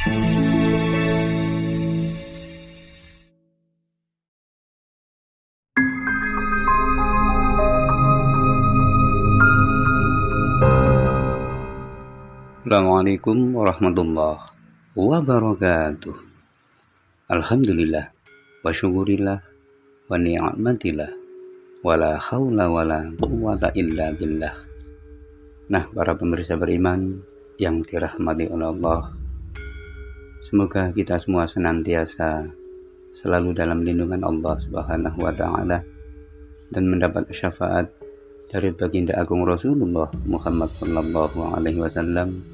Assalamualaikum warahmatullahi wabarakatuh. Alhamdulillah wa syukurillah wa ni'matillah wa la haula wa la quwwata illa billah. Nah, para pemirsa beriman yang dirahmati oleh Allah, semoga kita semua senantiasa selalu dalam lindungan Allah Subhanahu wa ta'ala dan mendapat syafaat dari baginda agung Rasulullah Muhammad sallallahu alaihi wasallam,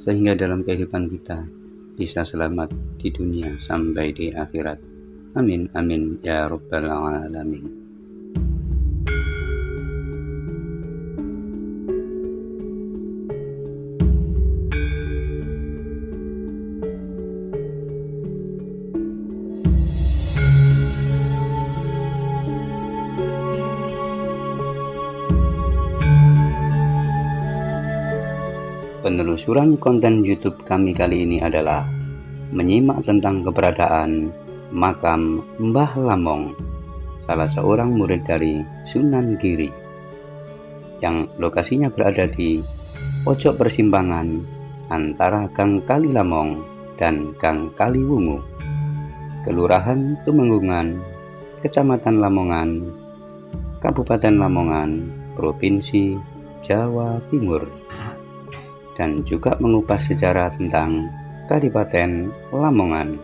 sehingga dalam kehidupan kita bisa selamat di dunia sampai di akhirat. Amin amin ya rabbal alamin. Penelusuran konten YouTube kami kali ini adalah menyimak tentang keberadaan makam Mbah Lamong, salah seorang murid dari Sunan Giri, yang lokasinya berada di pojok persimpangan antara Gang Kali Lamong dan Gang Kali Wungu, Kelurahan Tumenggungan, Kecamatan Lamongan, Kabupaten Lamongan, Provinsi Jawa Timur, dan juga mengupas sejarah tentang Kadipaten Lamongan.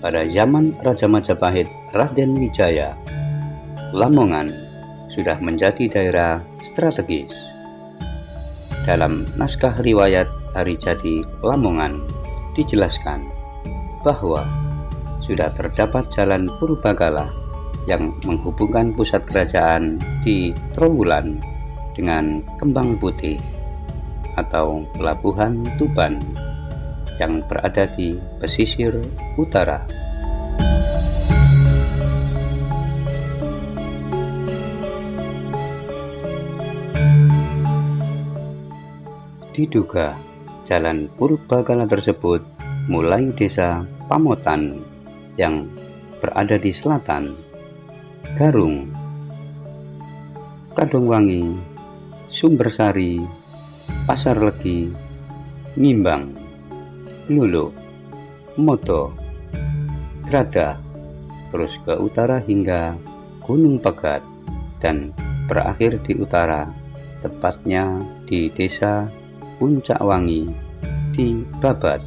Pada zaman Raja Majapahit Raden Wijaya, Lamongan sudah menjadi daerah strategis. Dalam naskah riwayat Hari Jadi Lamongan dijelaskan bahwa sudah terdapat jalan Purbakala yang menghubungkan pusat kerajaan di Trowulan dengan Kembang Putih atau Pelabuhan Tuban yang berada di pesisir utara. Diduga jalan Purbakala tersebut mulai desa Pamotan yang berada di selatan, Garung, Kadungwangi, Sumbersari, Pasar Legi, Ngimbang, Lulu, Moto, Trada, terus ke utara hingga Gunung Pegat dan berakhir di utara, tepatnya di desa Puncak Wangi di Babat.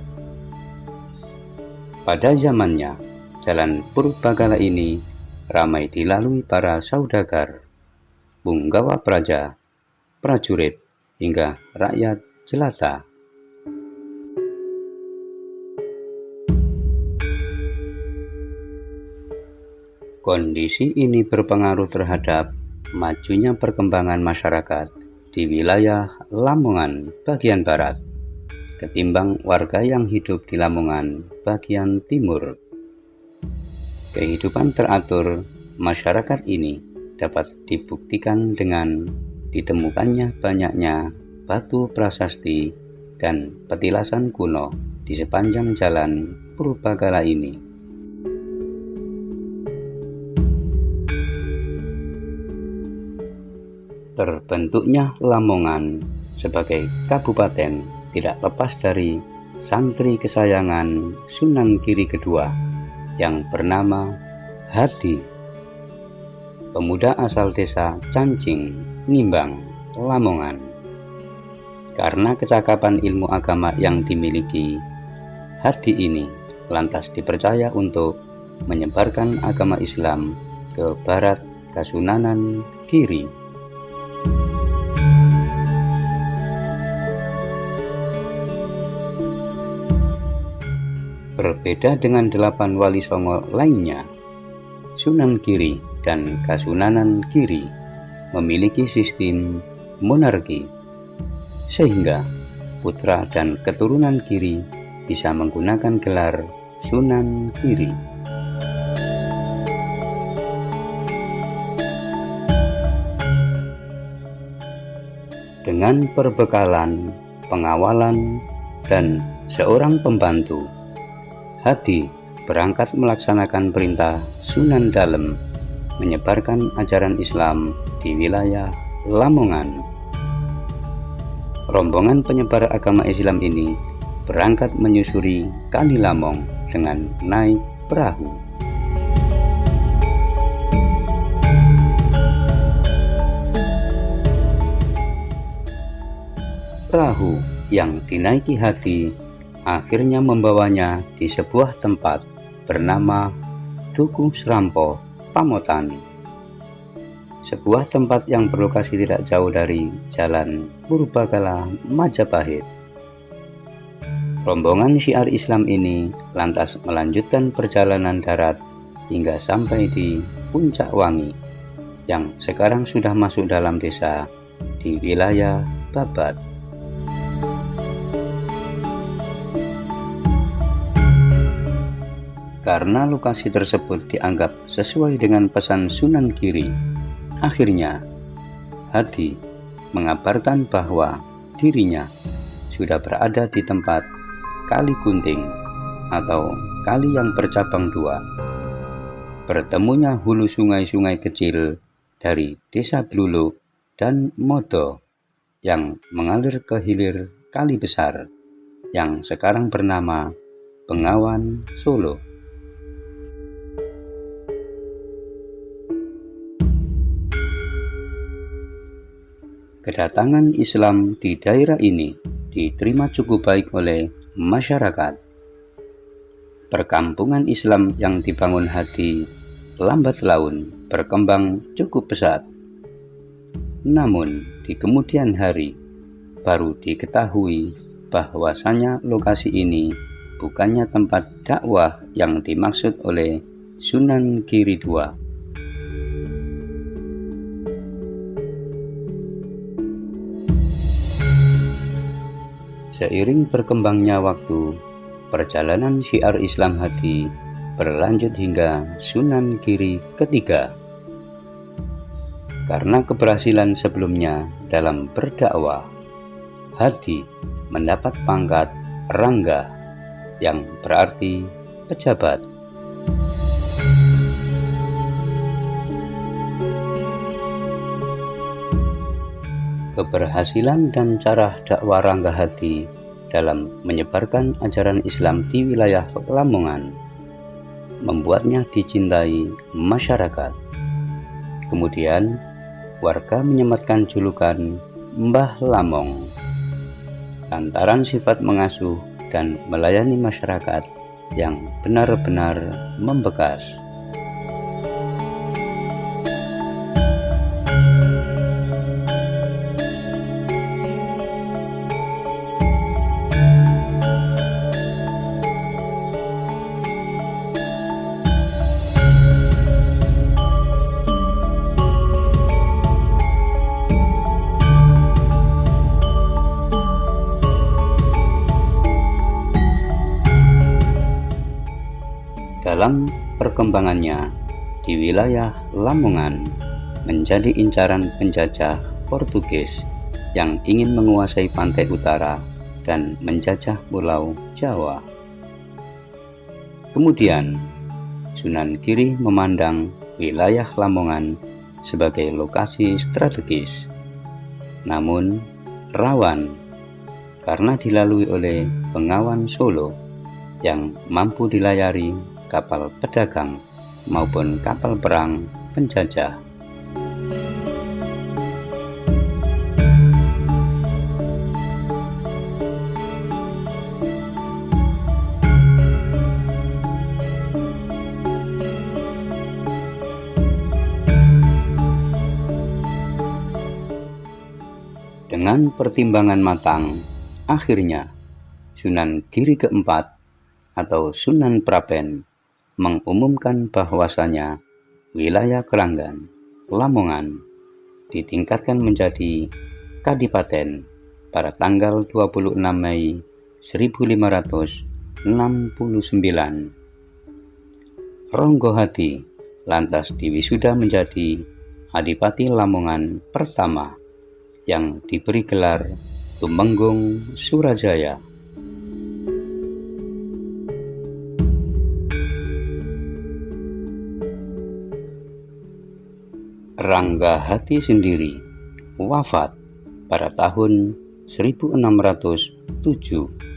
Pada zamannya, jalan Purbakala ini ramai dilalui para saudagar, punggawa praja, prajurit, hingga rakyat jelata. Kondisi ini berpengaruh terhadap majunya perkembangan masyarakat di wilayah Lamongan bagian barat ketimbang warga yang hidup di Lamongan bagian timur. Kehidupan teratur masyarakat ini dapat dibuktikan dengan ditemukannya banyaknya batu prasasti dan petilasan kuno di sepanjang jalan Purbakala ini. Terbentuknya Lamongan sebagai kabupaten tidak lepas dari santri kesayangan Sunan Giri kedua yang bernama Hadi, pemuda asal desa Cancing, Ngimbang, Lamongan. Karena kecakapan ilmu agama yang dimiliki, Hadi ini lantas dipercaya untuk menyebarkan agama Islam ke barat Kasunanan Giri. Berbeda dengan 8 wali songo lainnya, Sunan Giri dan Kasunanan Giri memiliki sistem monarki, sehingga putra dan keturunan Giri bisa menggunakan gelar Sunan Giri. Dengan perbekalan, pengawalan, dan seorang pembantu, Hadi berangkat melaksanakan perintah Sunan Dalem menyebarkan ajaran Islam di wilayah Lamongan. Rombongan penyebar agama Islam ini berangkat menyusuri Kali Lamong dengan naik perahu. Perahu yang dinaiki Hadi akhirnya membawanya di sebuah tempat bernama Dukuh Serampo, Pamotan. Sebuah tempat yang berlokasi tidak jauh dari Jalan Purbakala, Majapahit. Rombongan syiar Islam ini lantas melanjutkan perjalanan darat hingga sampai di Puncak Wangi yang sekarang sudah masuk dalam desa di wilayah Babat. Karena lokasi tersebut dianggap sesuai dengan pesan Sunan Giri, akhirnya Hadi mengabarkan bahwa dirinya sudah berada di tempat Kali Gunting atau kali yang bercabang dua. Bertemunya hulu sungai-sungai kecil dari Desa Blulu dan Modo yang mengalir ke hilir Kali Besar yang sekarang bernama Bengawan Solo. Kedatangan Islam di daerah ini diterima cukup baik oleh masyarakat. Perkampungan Islam yang dibangun Hadi lambat laun berkembang cukup pesat. Namun di kemudian hari baru diketahui bahwasanya lokasi ini bukannya tempat dakwah yang dimaksud oleh Sunan Giri II. Seiring berkembangnya waktu, perjalanan syiar Islam Hadi berlanjut hingga Sunan Giri ketiga. Karena keberhasilan sebelumnya dalam berdakwah, Hadi mendapat pangkat Rangga yang berarti pejabat. Keberhasilan dan cara dakwah Rangga Hadi dalam menyebarkan ajaran Islam di wilayah Lamongan membuatnya dicintai masyarakat. Kemudian, warga menyematkan julukan Mbah Lamong lantaran sifat mengasuh dan melayani masyarakat yang benar-benar membekas. Dalam perkembangannya di wilayah Lamongan menjadi incaran penjajah Portugis yang ingin menguasai pantai utara dan menjajah Pulau Jawa. Kemudian Sunan Giri memandang wilayah Lamongan sebagai lokasi strategis, namun rawan karena dilalui oleh Bengawan Solo yang mampu dilayari kapal pedagang maupun kapal perang penjajah. Dengan pertimbangan matang, akhirnya Sunan Giri keempat atau Sunan Praben mengumumkan bahwasanya wilayah Keranggan, Lamongan ditingkatkan menjadi kadipaten pada tanggal 26 Mei 1522 69. Ronggo Hadi lantas diwisuda menjadi Adipati Lamongan pertama yang diberi gelar Tumenggung Surajaya. Rangga Hadi sendiri wafat pada tahun 1607.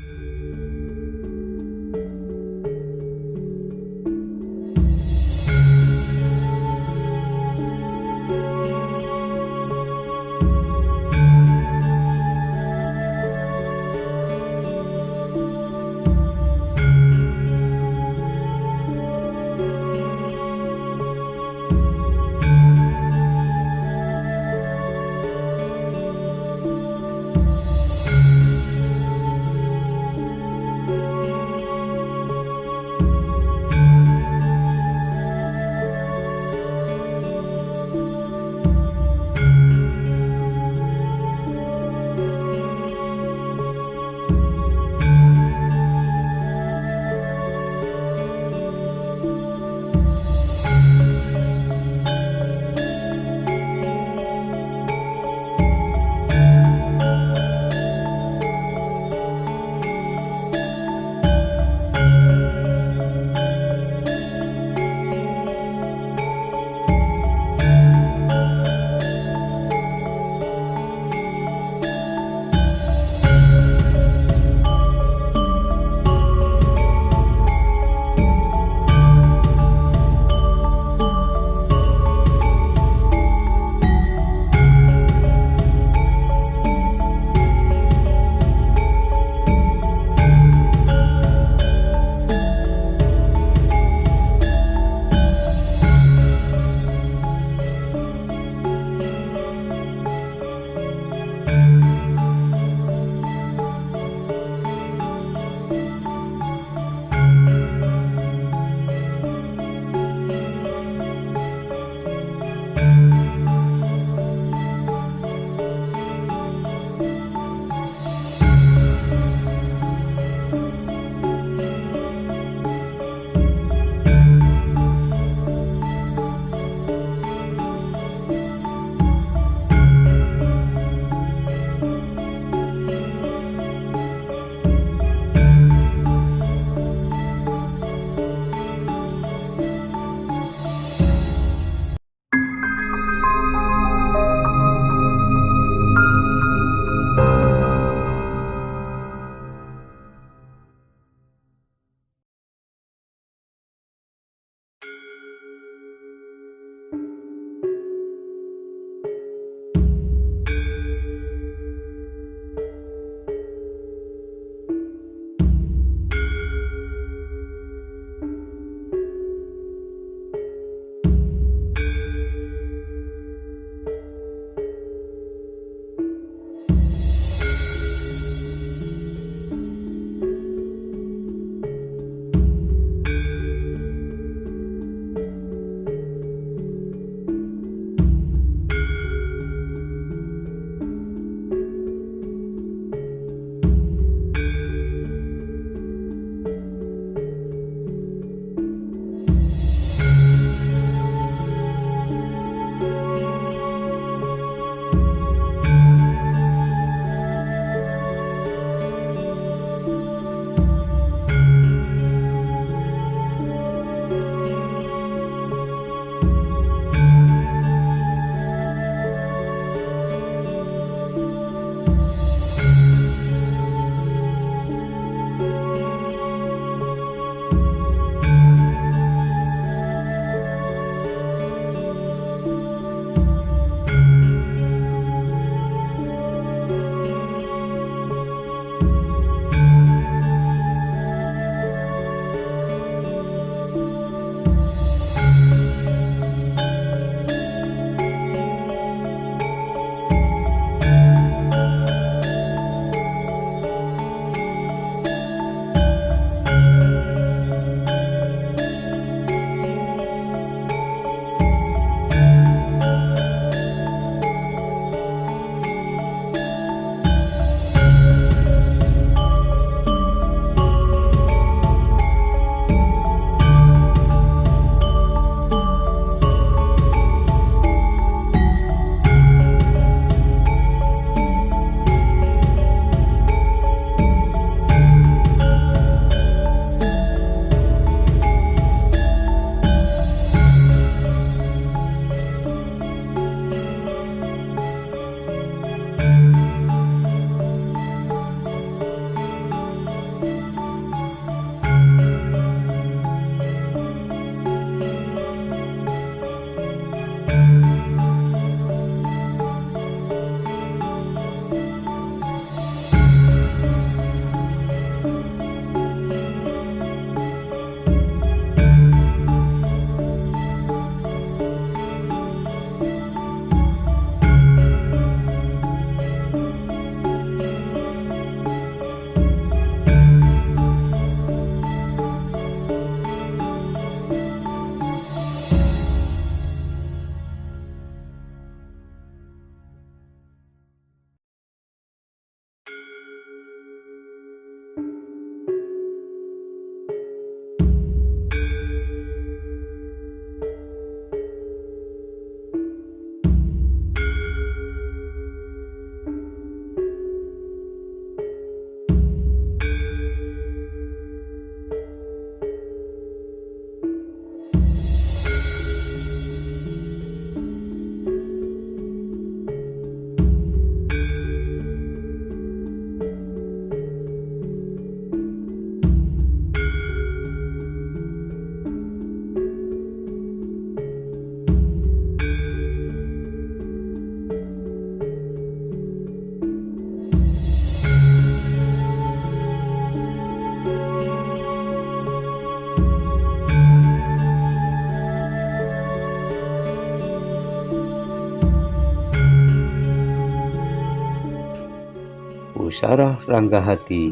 Musyawarah Ranggahati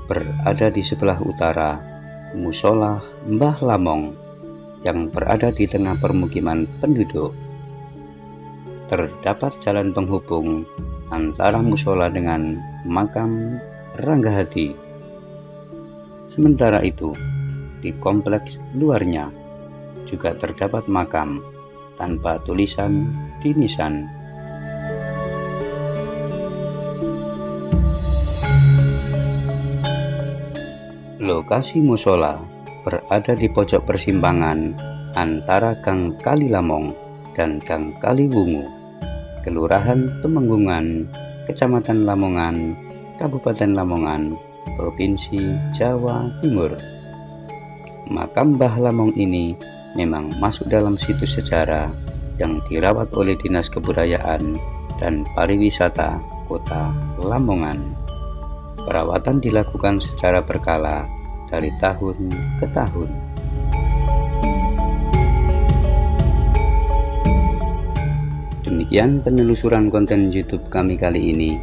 berada di sebelah utara musola Mbah Lamong yang berada di tengah permukiman penduduk. Terdapat jalan penghubung antara musola dengan makam Ranggahati. Sementara itu, di kompleks luarnya juga terdapat makam tanpa tulisan di nisan. Lokasi musola berada di pojok persimpangan antara Gang Kalilamong dan Gang Kaliwungu, Kelurahan Temenggungan, Kecamatan Lamongan, Kabupaten Lamongan, Provinsi Jawa Timur. Makam Mbah Lamong ini memang masuk dalam situs sejarah yang dirawat oleh Dinas Kebudayaan dan Pariwisata Kota Lamongan. Perawatan dilakukan secara berkala dari tahun ke tahun. Demikian penelusuran konten YouTube kami kali ini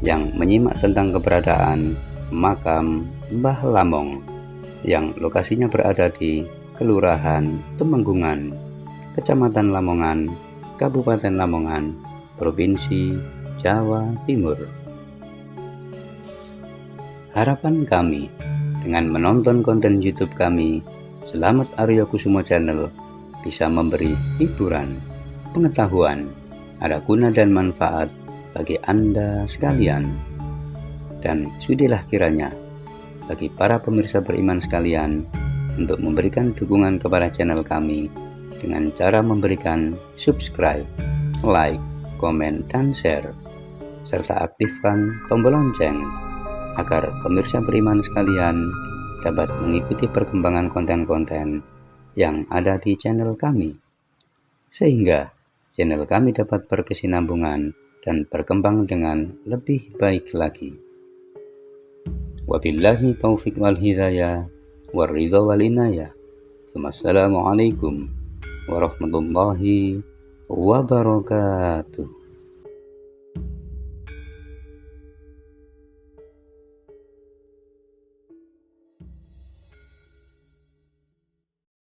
yang menyimak tentang keberadaan makam Mbah Lamong yang lokasinya berada di Kelurahan Temenggungan, Kecamatan Lamongan, Kabupaten Lamongan, Provinsi Jawa Timur. Harapan kami dengan menonton konten YouTube kami Selamat Aryo Kusumo Channel bisa memberi hiburan, pengetahuan, ada guna dan manfaat bagi Anda sekalian. Dan sudilah kiranya bagi para pemirsa beriman sekalian untuk memberikan dukungan kepada channel kami dengan cara memberikan subscribe, like, komen, dan share, serta aktifkan tombol lonceng agar pemirsa beriman sekalian dapat mengikuti perkembangan konten-konten yang ada di channel kami, sehingga channel kami dapat berkesinambungan dan berkembang dengan lebih baik lagi. Wabillahi taufiq wal hidayah waridha wal inayah. Assalamualaikum warahmatullahi wabarakatuh.